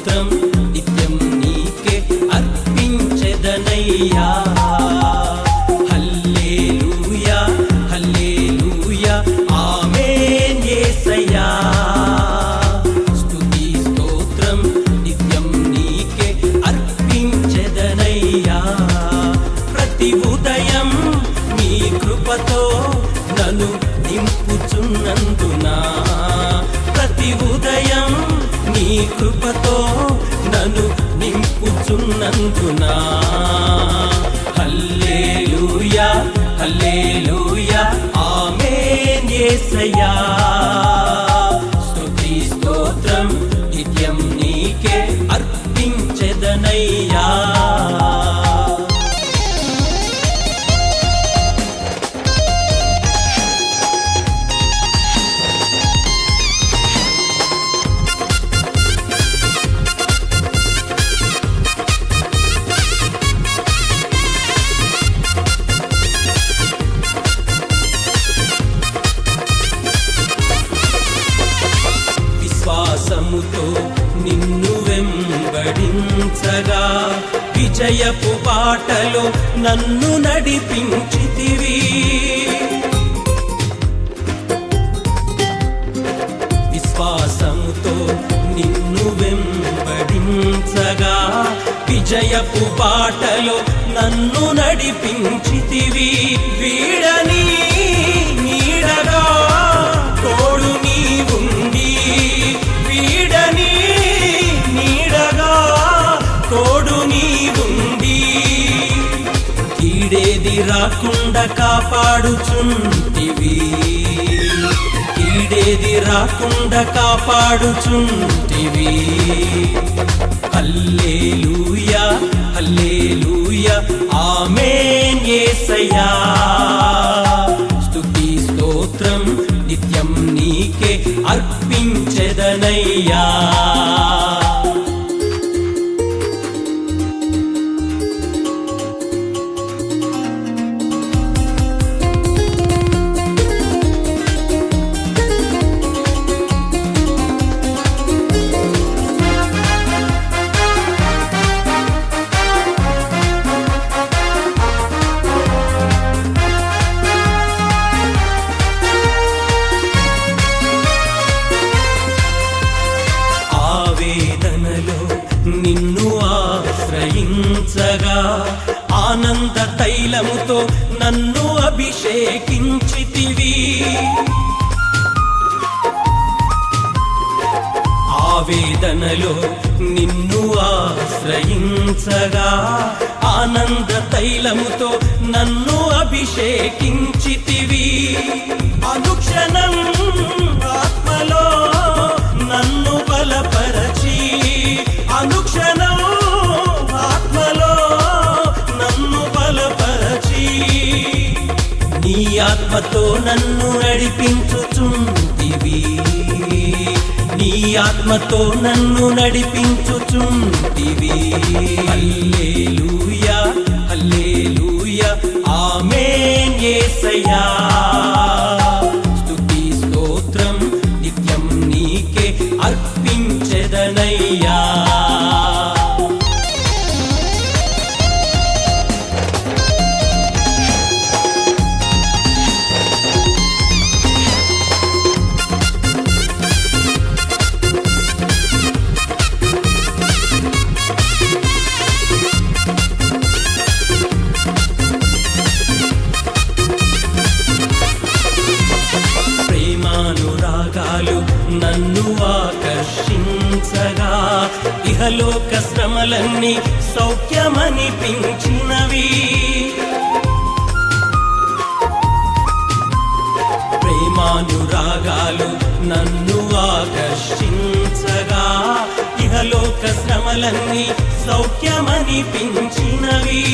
స్తోత్రం నిత్యం నీకే అర్పించెదనయ్యా. హల్లెలూయా హల్లెలూయా ఆమేన్ యేసయ్యా. స్తుతి స్తోత్రం నిత్యం నీకే అర్పించెదనయ్యా. ప్రతి ఉదయం నీ కృపతో నన్ను నింపుచున్నందున, ప్రతి ఉదయం నీ కృపతో నన్ను నింపుచున్నందున. హల్లెలూయా హల్లెలూయా ఆమేన్ యేసయ్యా. స్తుతి స్తోత్రం నిత్యం నీకే అర్పించెదనయ్యా. విశ్వాసముతో నిన్ను వెంబడించగా విజయపు బాటలో నన్ను నడిపించితివి. విశ్వాసముతో నిన్ను వెంబడించగా విజయపు బాటలో నన్ను నడిపించితివి. వీడని నీడగా తోడు నీవుండి, వీడని నీడగా తోడు నీవుండి, కీడేది రాకుండా కాపాడుచుంటివి, కీడేది రాకుండా కాపాడుచుంటివి. హల్లెలూయా హల్లెలూయా ఆమేన్ యేసయ్యా. స్తుతి స్తోత్రం నిత్యం నీకే అర్పించెదనయ్యా. ఆవేదనలో నిన్ను ఆశ్రయించగా ఆనంద తైలముతో నన్ను అభిషేకించితివి. ఆవేదనలో నిన్ను ఆశ్రయించగా ఆనంద తైలముతో నన్ను అభిషేకించితివి. అనుక్షణం ఆత్మలో నన్ను బలపరచి, అనుక్షణం ఆత్మలో నన్ను బలపరచి, నీ ఆత్మతో నన్ను నడిపించుచుంటివి, నీ ఆత్మతో నన్ను నడిపించుచుంటివి. హల్లెలూయా హల్లెలూయా ఆమేన్ యేసయ్యా. స్తుతి స్తోత్రం నిత్యం నీకే అర్పించెదనయ్యా. ప్రేమానురాగాలు నన్ను ఆకర్షించగా ఇహలోక శ్రమలన్నీ సౌఖ్యమనిపించినవి. ప్రేమానురాగాలు నన్ను ఆకర్షించగా ఇహలోక శ్రమలన్నీ సౌఖ్యమనిపించినవి.